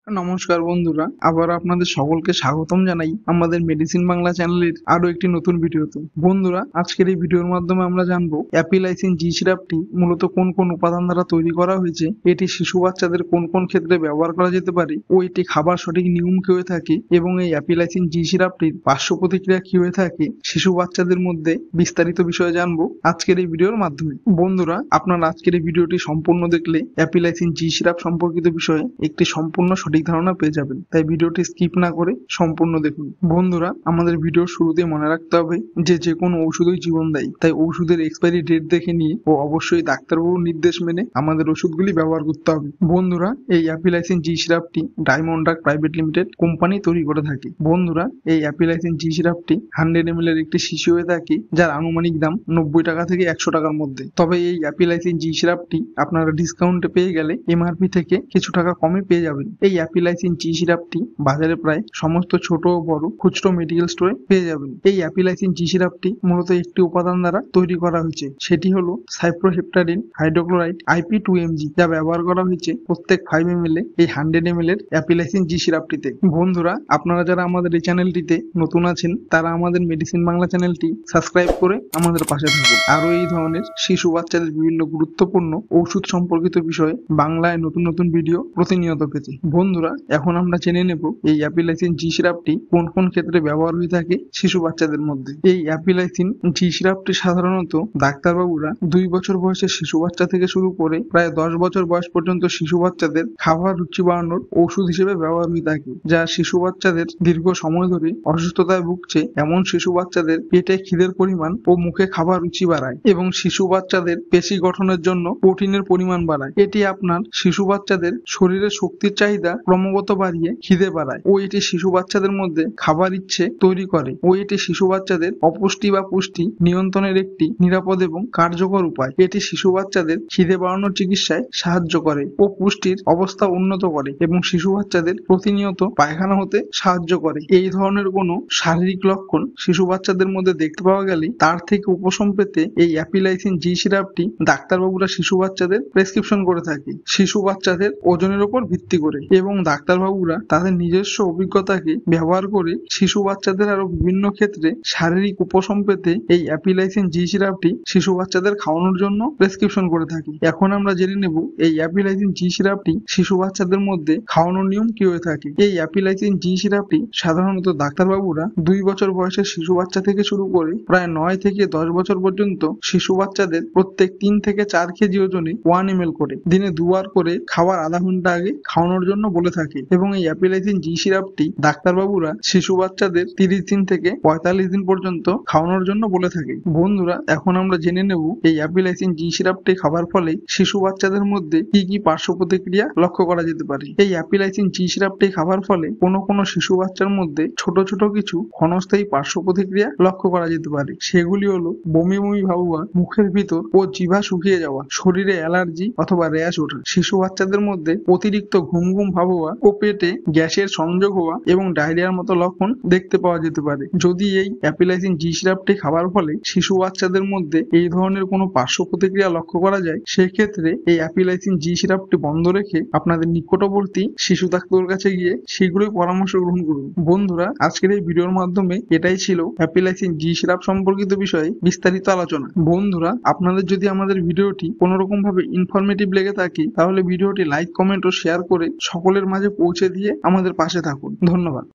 নমস্কার বন্ধুরা, আবার আপনাদের সকলকে স্বাগতম জানাই আমাদের মেডিসিন বাংলা চ্যানেলের আরো একটি নতুন ভিডিওতে। বন্ধুরা, আজকের এই ভিডিওর মাধ্যমে আমরা জানবো অ্যাপিলাইসিন জি সিরাপটি মূলত কোন কোন উপাদান দ্বারা তৈরি করা হয়েছে, এটি শিশু বাচ্চাদের কোন কোন ক্ষেত্রে ব্যবহার করা যেতে পারে ও এটি খাবার সঠিক নিয়ম কি হয়ে থাকে এবং এই অ্যাপিলাইসিন জি সিরাপটির পার্শ্ব প্রতিক্রিয়া কি হয়ে থাকে শিশু বাচ্চাদের মধ্যে বিস্তারিত বিষয়ে জানবো আজকের এই ভিডিওর মাধ্যমে। বন্ধুরা, আপনারা আজকের এই ভিডিওটি সম্পূর্ণ দেখলে অ্যাপিলাইসিন জি সিরাপ সম্পর্কিত বিষয়ে একটি সম্পূর্ণ সঠিক ধারণা পেয়ে যাবেন, তাই ভিডিওটি স্কিপ না করে সম্পূর্ণ দেখুন। বন্ধুরা, আমাদের ভিডিওর শুরুতে মনে রাখতে হবে যে কোনো ঔষধই জীবন দেয়, তাই ওষুধের এক্সপায়ারি ডেট দেখে নিয়ে ও অবশ্যই ডাক্তারবাবুর নির্দেশ মেনে আমাদের ওষুধগুলি ব্যবহার করতে হবে। বন্ধুরা, এই অ্যাপিলাইসিন জি সিরাপটি Diamond Drug Private Limited company তৈরি করে থাকে। বন্ধুরা, এই অ্যাপিলাইসিন জি সিরাপটি 100 ml এর একটি শিশি হয়ে থাকে, যার আনুমানিক দাম 90 টাকা থেকে 100 টাকার মধ্যে। তবে এই অ্যাপিলাইসিন জি সিরাপটি আপনারা ডিসকাউন্টে পেয়ে গেলে এমআরপি থেকে কিছু টাকা কমে পেয়ে যাবেন। এই অ্যাপিলাইসিন জি সিরাপটি বাজারে প্রায় সমস্ত ছোট ও বড় খুচরো মেডিকেল স্টোরে পেয়ে যাবেন। এই অ্যাপিলাইসিন জি সিরাপটি মূলত একটি উপাদান দ্বারা তৈরি করা হয়েছে, সেটি হলো সাইপ্রোহেপ্টাডিন হাইড্রোক্লোরাইড IP2mg, যা ব্যবহার করা হয়েছে প্রত্যেক 5 ml এই 100 ml এর অ্যাপিলাইসিন জি সিরাপটিতে। বন্ধুরা, আপনারা যারা আমাদের এই চ্যানেলটিতে নতুন আছেন তারা আমাদের মেডিসিন বাংলা চ্যানেলটি সাবস্ক্রাইব করে আমাদের পাশে থাকুন। আরো এই ধরনের শিশু বাচ্চাদের বিভিন্ন গুরুত্বপূর্ণ ঔষধ সম্পর্কিত বিষয়ে বাংলায় নতুন নতুন ভিডিও প্রতিনিয়ত পেতে। বন্ধুরা, এখন আমরা জেনে নেব এই অ্যাপিলাইসিন জি সিরাপটি কোন কোন ক্ষেত্রে ব্যবহার হয়ে থাকে শিশু বাচ্চাদের মধ্যে। এই অ্যাপিলাইসিন জি সিরাপটি সাধারণত ডাক্তারবাবুরা 2 বছর বয়সের শিশু বাচ্চা থেকে শুরু করে প্রায় 10 বছর বয়স পর্যন্ত শিশু বাচ্চাদের খাবার রুচি বাড়ানোর ওষুধ হিসেবে ব্যবহার হয়ে থাকে, যা শিশু বাচ্চাদের দীর্ঘ সময় ধরে অসুস্থতায় ভুগছে এমন শিশু বাচ্চাদের পেটে খিদের পরিমাণ ও মুখে খাবার রুচি বাড়ায় এবং শিশু বাচ্চাদের পেশি গঠনের জন্য প্রোটিনের পরিমাণ বাড়ায়। এটি আপনার শিশু বাচ্চাদের শরীরের শক্তির চাহিদা ক্রমাগত বাড়িয়ে খিদে বাড়ায় ও এটি শিশু বাচ্চাদের মধ্যে খাবার ইচ্ছে তৈরি করে ও এটি শিশু বাচ্চাদের অপুষ্টি বা পুষ্টি নিয়ন্ত্রণের একটি নিরাপদ এবং কার্যকর উপায়। এটি শিশু বাচ্চাদের খিদে বাড়ানোর চিকিৎসায় সাহায্য করে ও পুষ্টির অবস্থা উন্নত করে এবং শিশু বাচ্চাদের প্রতিনিয়ত পায়খানা হতে সাহায্য করে। এই ধরনের কোনো শারীরিক লক্ষণ শিশু বাচ্চাদের মধ্যে দেখতে পাওয়া গেলে তার থেকে উপশম পেতে এই অ্যাপিলাইসিন জি সিরাপটি ডাক্তারবাবুরা শিশু বাচ্চাদের প্রেসক্রিপশন করে থাকে শিশু বাচ্চাদের ওজনের উপর ভিত্তি করে, এবং ডাক্তারবাবুরা তাদের নিজস্ব অভিজ্ঞতাকে ব্যবহার করে শিশু বাচ্চাদের আরো বিভিন্ন ক্ষেত্রে শারীরিক উপশম পেতে এই অ্যাপিলাইসিন জি সিরাপটি শিশু বাচ্চাদের খাওয়ানোর জন্য প্রেসক্রিপশন করে থাকে। এখন আমরা জেনে নেব এই অ্যাপিলাইসিন জি সিরাপটি শিশু বাচ্চাদের মধ্যে খাওয়ানোর নিয়ম কি হয়ে থাকে। এই অ্যাপিলাইসিন জি সিরাপটি সাধারণত ডাক্তারবাবুরা 2 বছর বয়সের শিশু বাচ্চা থেকে শুরু করে প্রায় 9 থেকে 10 বছর পর্যন্ত শিশু বাচ্চাদের প্রত্যেক 3 থেকে 4 কেজি ওজনে 1 ml করে দিনে 2 বার করে খাওয়ার আধা ঘন্টা আগে খাওয়ানোর জন্য বলে থাকে। এবং এই অ্যাপিলাইসিন জি সিরাপটি ডাক্তারবাবুরা শিশু বাচ্চাদের 30 দিন থেকে 45 দিন পর্যন্ত খাওয়ানোর জন্য বলে থাকে। বন্ধুরা, এখন আমরা জেনে নেব এই অ্যাপিলাইসিন জি সিরাপটি খাবার ফলে শিশু বাচ্চাদের মধ্যে কি কি পার্শ্ব প্রতিক্রিয়া লক্ষ্য করা যেতে পারে। এই অ্যাপিলাইসিন জি সিরাপটি খাবার ফলে কোনো শিশু বাচ্চার মধ্যে ছোট ছোট কিছু ক্ষণস্থায়ী পার্শ্ব প্রতিক্রিয়া লক্ষ্য করা যেতে পারে। সেগুলি হলো বমি বমি ভাব হওয়া, মুখের ভিতর ও জিভা শুকিয়ে যাওয়া, শরীরে অ্যালার্জি অথবা র্যাশ ওঠা, শিশু বাচ্চাদের মধ্যে অতিরিক্ত ঘুম ঘুম ভাব হওয়া ও পেটে গ্যাসের সংযোগ হওয়া এবং ডায়রিয়ার মতো লক্ষণ দেখতে পাওয়া যেতে পারে। যদি এই অ্যাপিলাইসিন জি সিরাপটি খাবার ফলে শিশু বাচ্চাদের মধ্যে এই ধরনের কোনো পার্শ্ব প্রতিক্রিয়া লক্ষ্য করা যায়, সেক্ষেত্রে এই অ্যাপিলাইসিন জি সিরাপটি বন্ধ রেখে আপনাদের নিকটবর্তী শিশু ডাক্তারের কাছে গিয়ে শীঘ্রই পরামর্শ গ্রহণ করুন। বন্ধুরা, আজকের এই ভিডিওর মাধ্যমে এটাই ছিল অ্যাপিলাইসিন জি সিরাপ সম্পর্কিত বিষয়ে বিস্তারিত আলোচনা। বন্ধুরা, আপনাদের যদি আমাদের ভিডিওটি কোনো রকম ভাবে ইনফরমেটিভ লেগে থাকে তাহলে ভিডিওটি লাইক, কমেন্ট ও শেয়ার করে সকলের মাঝে পৌঁছে দিয়ে আমাদের পাশে থাকুন। ধন্যবাদ।